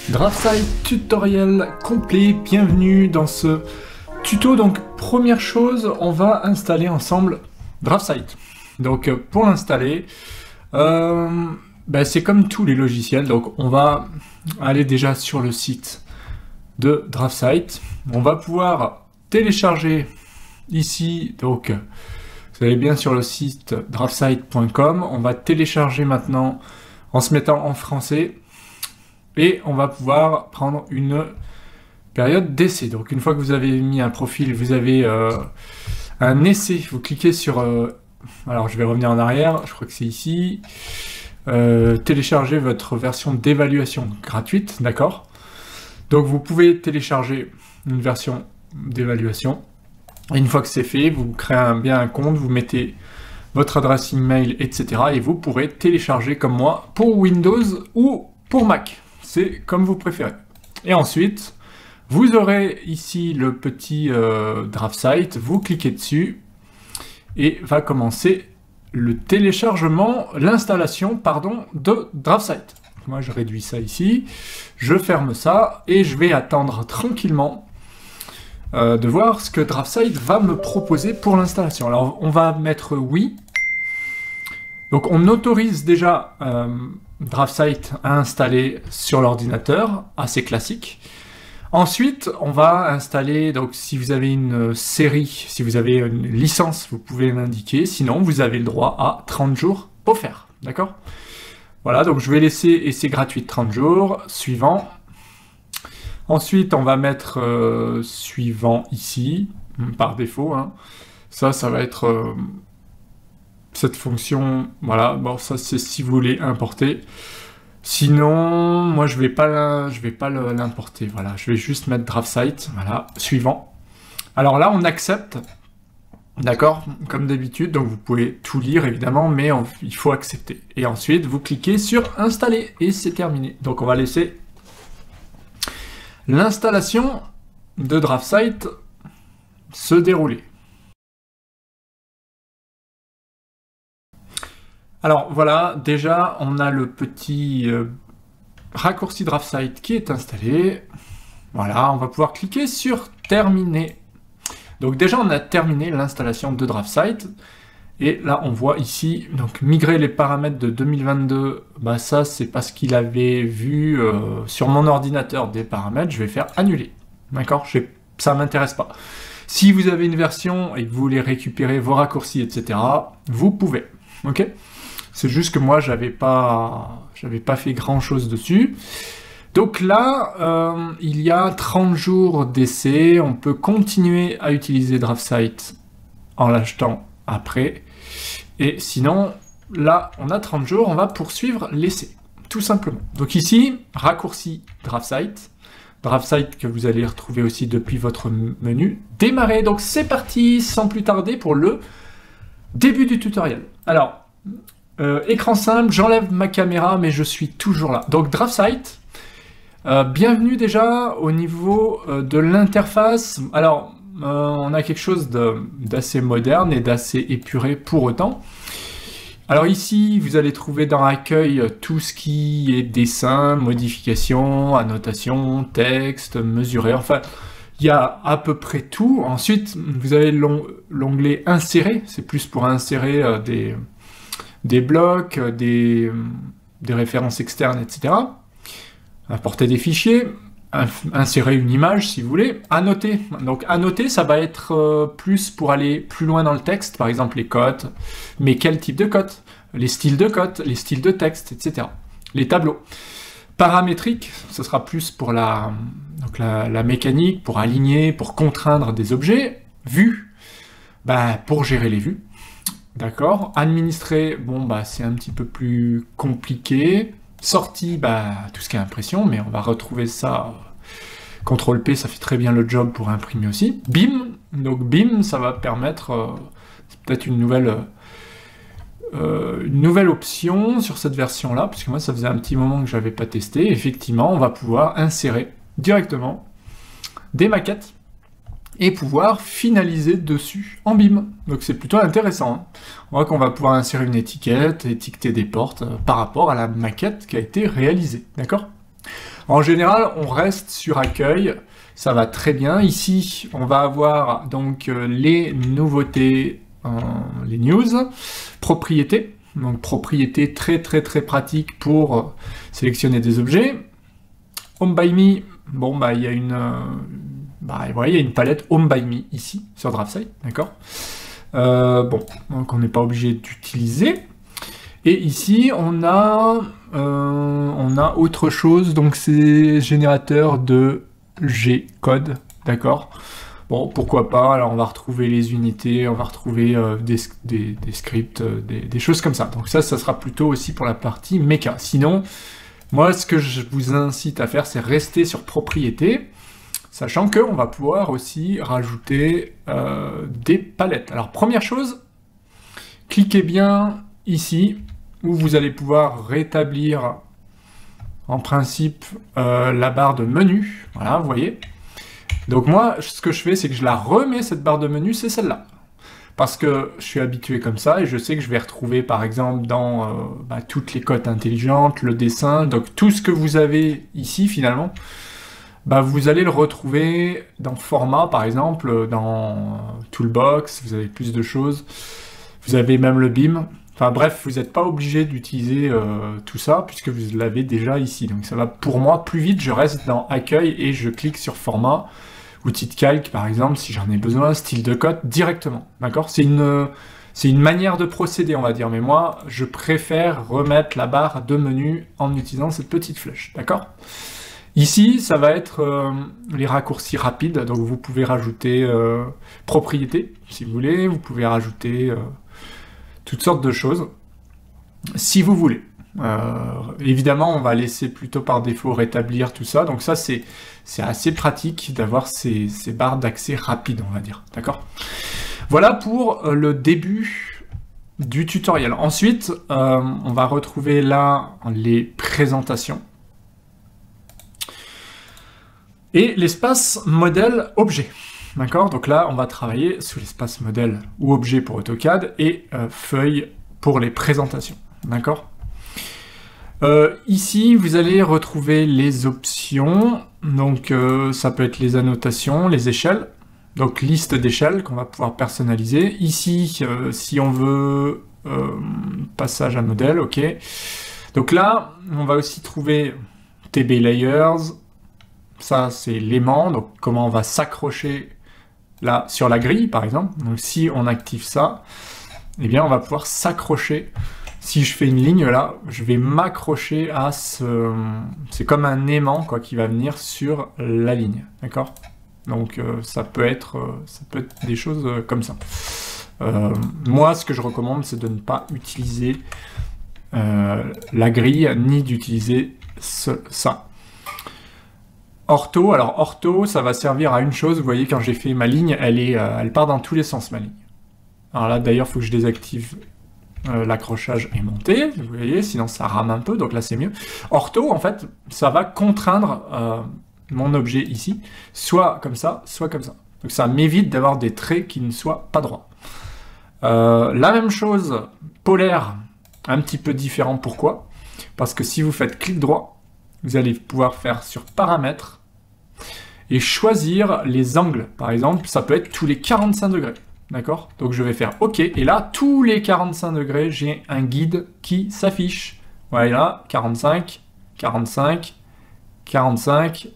DraftSight tutoriel complet, bienvenue dans ce tuto. Donc première chose, on va installer ensemble DraftSight. Donc pour l'installer, c'est comme tous les logiciels, donc on va aller déjà sur le site de DraftSight. On va pouvoir télécharger ici, donc vous allez bien sur le site draftsight.com, on va télécharger maintenant en se mettant en français. Et on va pouvoir prendre une période d'essai. Donc une fois que vous avez mis un profil, vous avez un essai. Vous cliquez sur... alors je vais revenir en arrière, je crois que c'est ici. Télécharger votre version d'évaluation gratuite, d'accord? Donc vous pouvez télécharger une version d'évaluation. Et une fois que c'est fait, vous créez bien un compte, vous mettez votre adresse email, etc. Et vous pourrez télécharger comme moi pour Windows ou pour Mac. C'est comme vous préférez. Et ensuite, vous aurez ici le petit DraftSight, vous cliquez dessus et va commencer le téléchargement, l'installation, pardon, de DraftSight. Moi, je réduis ça ici, je ferme ça et je vais attendre tranquillement de voir ce que DraftSight va me proposer pour l'installation. Alors, on va mettre oui. Donc, on autorise déjà DraftSight à installer sur l'ordinateur, assez classique. Ensuite, on va installer, donc si vous avez une série, si vous avez une licence, vous pouvez l'indiquer, sinon vous avez le droit à 30 jours offerts, d'accord? Voilà, donc je vais laisser essai gratuit de 30 jours, suivant. Ensuite, on va mettre suivant ici, par défaut, hein. Ça va être... cette fonction, voilà, bon ça c'est si vous voulez importer. Sinon, moi je vais pas l'importer, voilà, je vais juste mettre DraftSight, voilà, suivant. Alors là on accepte, d'accord, comme d'habitude, donc vous pouvez tout lire évidemment, mais il faut accepter. Et ensuite vous cliquez sur installer et c'est terminé. Donc on va laisser l'installation de DraftSight se dérouler. Alors voilà, déjà on a le petit raccourci DraftSight qui est installé. Voilà, on va pouvoir cliquer sur terminer. Donc déjà on a terminé l'installation de DraftSight. Et là on voit ici, donc migrer les paramètres de 2022, bah ça c'est parce qu'il avait vu sur mon ordinateur des paramètres, je vais faire annuler. D'accord, ça m'intéresse pas. Si vous avez une version et que vous voulez récupérer vos raccourcis, etc., vous pouvez. Ok ? C'est juste que moi, j'avais pas fait grand-chose dessus. Donc là, il y a 30 jours d'essai. On peut continuer à utiliser DraftSight en l'achetant après. Et sinon, là, on a 30 jours. On va poursuivre l'essai, tout simplement. Donc ici, raccourci DraftSight. DraftSight que vous allez retrouver aussi depuis votre menu. Démarrer. Donc c'est parti, sans plus tarder, pour le début du tutoriel. Alors... écran simple, j'enlève ma caméra, mais je suis toujours là. Donc DraftSight, bienvenue déjà au niveau de l'interface. Alors, on a quelque chose d'assez moderne et d'assez épuré pour autant. Alors ici, vous allez trouver dans Accueil tout ce qui est dessin, modification, annotation, texte, mesurer, enfin... il y a à peu près tout. Ensuite, vous avez l'onglet Insérer, c'est plus pour insérer des blocs, des références externes, etc. Importer des fichiers, insérer une image si vous voulez, annoter. Donc annoter, ça va être plus pour aller plus loin dans le texte, par exemple les cotes, mais quel type de cotes, les styles de cotes, les styles de texte, etc. Les tableaux. Paramétrique, ce sera plus pour la mécanique, pour aligner, pour contraindre des objets. Vue, pour gérer les vues. D'accord, administrer, bon c'est un petit peu plus compliqué. Sortie, tout ce qui est impression, mais on va retrouver ça. CTRL P, ça fait très bien le job pour imprimer aussi. BIM, donc BIM, ça va permettre, c'est peut-être une nouvelle option sur cette version-là, parce que moi ça faisait un petit moment que je n'avais pas testé. Effectivement, on va pouvoir insérer directement des maquettes et pouvoir finaliser dessus en BIM. Donc c'est plutôt intéressant. Hein. On voit qu'on va pouvoir insérer une étiquette, étiqueter des portes par rapport à la maquette qui a été réalisée. D'accord ? En général, on reste sur accueil, ça va très bien. Ici, on va avoir donc les nouveautés, les news, propriétés. Donc propriété très pratique pour sélectionner des objets. Home by Me, bon bah il y a une, il y a une palette Home by Me ici sur DraftSight, d'accord. Bon, donc on n'est pas obligé d'utiliser. Et ici on a autre chose, donc c'est générateur de G-code, d'accord. Bon, pourquoi pas, alors on va retrouver les unités, on va retrouver des scripts, des choses comme ça. Donc ça sera plutôt aussi pour la partie méca. Sinon, moi ce que je vous incite à faire, c'est rester sur propriété, sachant qu'on va pouvoir aussi rajouter des palettes. Alors première chose, cliquez bien ici, où vous allez pouvoir rétablir en principe la barre de menu, voilà, vous voyez. Donc moi, ce que je fais, c'est que je la remets, cette barre de menu, c'est celle-là. Parce que je suis habitué comme ça, et je sais que je vais retrouver, par exemple, dans toutes les cotes intelligentes, le dessin, donc tout ce que vous avez ici, finalement, vous allez le retrouver dans Format, par exemple, dans Toolbox, vous avez plus de choses, vous avez même le BIM. Enfin bref, vous n'êtes pas obligé d'utiliser tout ça, puisque vous l'avez déjà ici. Donc ça va pour moi plus vite, je reste dans Accueil, et je clique sur Format, outil de calque par exemple, si j'en ai besoin, style de code, directement, d'accord. C'est une manière de procéder, on va dire, mais moi, je préfère remettre la barre de menu en utilisant cette petite flèche, d'accord. Ici, ça va être les raccourcis rapides, donc vous pouvez rajouter propriété, si vous voulez, vous pouvez rajouter toutes sortes de choses, si vous voulez. Évidemment, on va laisser plutôt par défaut rétablir tout ça, donc ça c'est assez pratique d'avoir ces barres d'accès rapides, on va dire, d'accord. Voilà pour le début du tutoriel. Ensuite, on va retrouver là les présentations et l'espace modèle objet. D'accord, donc là on va travailler sous l'espace modèle ou objet pour AutoCAD et feuille pour les présentations. D'accord. Ici, vous allez retrouver les options, donc ça peut être les annotations, les échelles, donc liste d'échelles qu'on va pouvoir personnaliser. Ici, si on veut passage à modèle, ok. Donc là, on va aussi trouver TB Layers, ça c'est l'aimant, donc comment on va s'accrocher là sur la grille par exemple. Donc si on active ça, eh bien on va pouvoir s'accrocher. Si je fais une ligne là, je vais m'accrocher à ce... C'est comme un aimant quoi, qui va venir sur la ligne, d'accord. Donc ça peut être des choses comme ça. Moi, ce que je recommande, c'est de ne pas utiliser la grille, ni d'utiliser ça. Ortho, alors ortho, ça va servir à une chose. Vous voyez, quand j'ai fait ma ligne, elle part dans tous les sens, ma ligne. Alors là, d'ailleurs, il faut que je désactive l'accrochage est monté, vous voyez, sinon ça rame un peu, donc là c'est mieux. Ortho, en fait, ça va contraindre mon objet ici, soit comme ça, soit comme ça. Donc ça m'évite d'avoir des traits qui ne soient pas droits. La même chose, polaire, un petit peu différent, pourquoi? Parce que si vous faites clic droit, vous allez pouvoir faire sur paramètres et choisir les angles. Par exemple, ça peut être tous les 45 degrés. D'accord? Donc je vais faire OK, et là, tous les 45 degrés, j'ai un guide qui s'affiche. Voilà, 45, 45, 45,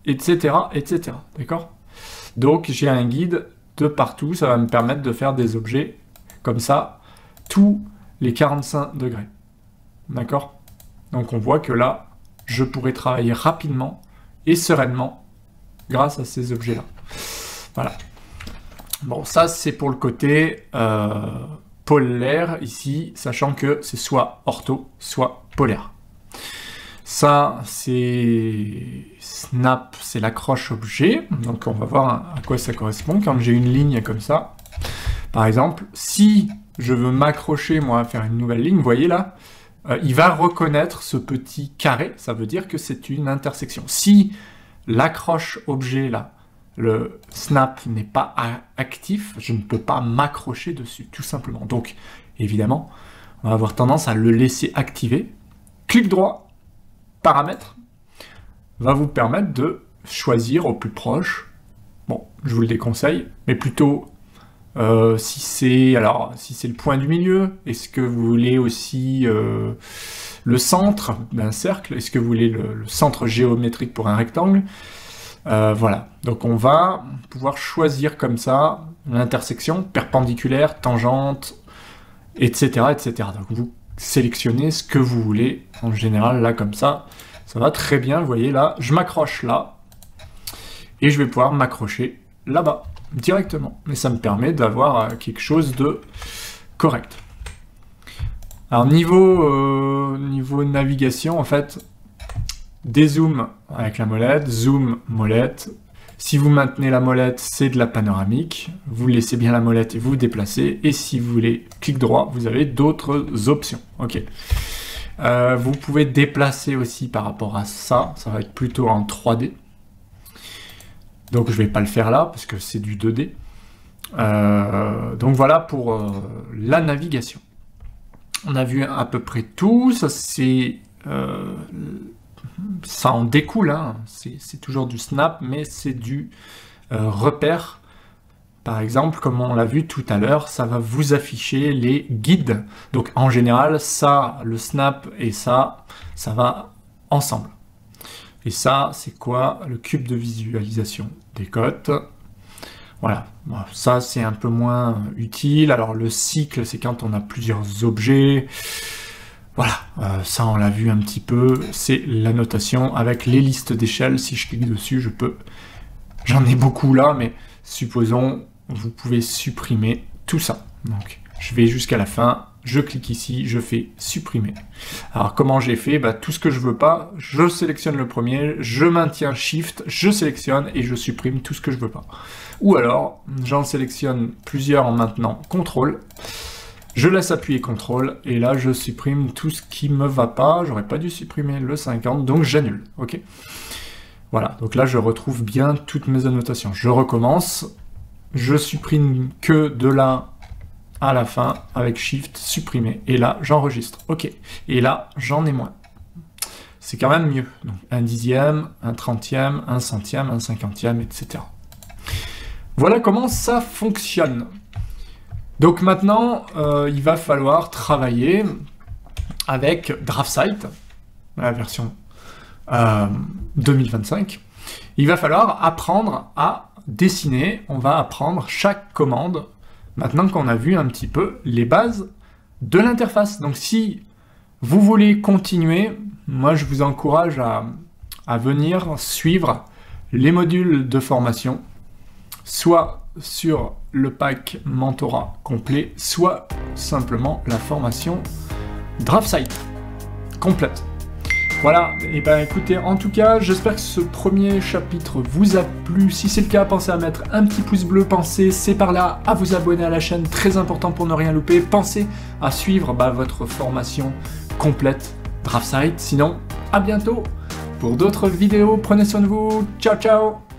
etc., etc. D'accord? Donc j'ai un guide de partout, ça va me permettre de faire des objets comme ça, tous les 45 degrés. D'accord? Donc on voit que là, je pourrais travailler rapidement et sereinement grâce à ces objets-là. Voilà. Bon, ça c'est pour le côté polaire ici, sachant que c'est soit ortho, soit polaire. Ça, c'est snap, c'est l'accroche objet. Donc on va voir à quoi ça correspond. Quand j'ai une ligne comme ça, par exemple, si je veux m'accrocher, moi, à faire une nouvelle ligne, vous voyez là, il va reconnaître ce petit carré, ça veut dire que c'est une intersection. Si l'accroche objet là, le snap n'est pas actif, je ne peux pas m'accrocher dessus, tout simplement. Donc, évidemment, on va avoir tendance à le laisser activer. Clic droit, paramètres, va vous permettre de choisir au plus proche. Bon, je vous le déconseille, mais plutôt si c'est le point du milieu, est-ce que vous voulez aussi le centre d'un cercle, est-ce que vous voulez le centre géométrique pour un rectangle, voilà, donc on va pouvoir choisir comme ça l'intersection, perpendiculaire, tangente, etc., etc. Donc vous sélectionnez ce que vous voulez, en général là comme ça va très bien, vous voyez là, je m'accroche là, et je vais pouvoir m'accrocher là-bas, directement. Mais ça me permet d'avoir quelque chose de correct. Alors niveau navigation, en fait, dézoom avec la molette, zoom molette. Si vous maintenez la molette, c'est de la panoramique. Vous laissez bien la molette et vous vous déplacez. Et si vous voulez clic droit, vous avez d'autres options. Ok. Vous pouvez déplacer aussi par rapport à ça. Ça va être plutôt en 3D. Donc je ne vais pas le faire là parce que c'est du 2D. Donc voilà pour la navigation. On a vu à peu près tout. Ça c'est ça en découle. Hein. C'est toujours du snap, mais c'est du repère. Par exemple, comme on l'a vu tout à l'heure, ça va vous afficher les guides. Donc en général, ça, le snap et ça va ensemble. Et ça, c'est quoi? Le cube de visualisation des cotes. Voilà, ça c'est un peu moins utile. Alors le cycle, c'est quand on a plusieurs objets. Voilà, ça on l'a vu un petit peu. C'est la notation avec les listes d'échelles. Si je clique dessus, je peux... J'en ai beaucoup là, mais supposons... Vous pouvez supprimer tout ça. Donc, je vais jusqu'à la fin, je clique ici, je fais supprimer. Alors, comment j'ai fait? Tout ce que je veux pas, je sélectionne le premier, je maintiens Shift, je sélectionne et je supprime tout ce que je veux pas. Ou alors, j'en sélectionne plusieurs en maintenant CTRL, je laisse appuyer CTRL et là, je supprime tout ce qui me va pas. J'aurais pas dû supprimer le 50, donc j'annule. Ok. Voilà, donc là, je retrouve bien toutes mes annotations. Je recommence. Je supprime que de là à la fin avec Shift, supprimer. Et là, j'enregistre. OK. Et là, j'en ai moins. C'est quand même mieux. Donc, un dixième, un trentième, un centième, un cinquantième, etc. Voilà comment ça fonctionne. Donc maintenant, il va falloir travailler avec DraftSight, la version 2025. Il va falloir apprendre à dessiner, on va apprendre chaque commande, maintenant qu'on a vu un petit peu les bases de l'interface. Donc si vous voulez continuer, moi je vous encourage à venir suivre les modules de formation, soit sur le pack mentorat complet, soit simplement la formation DraftSight complète. Voilà, et ben écoutez, en tout cas, j'espère que ce premier chapitre vous a plu. Si c'est le cas, pensez à mettre un petit pouce bleu, pensez, c'est par là, à vous abonner à la chaîne, très important pour ne rien louper. Pensez à suivre votre formation complète DraftSight. Sinon, à bientôt pour d'autres vidéos. Prenez soin de vous. Ciao, ciao!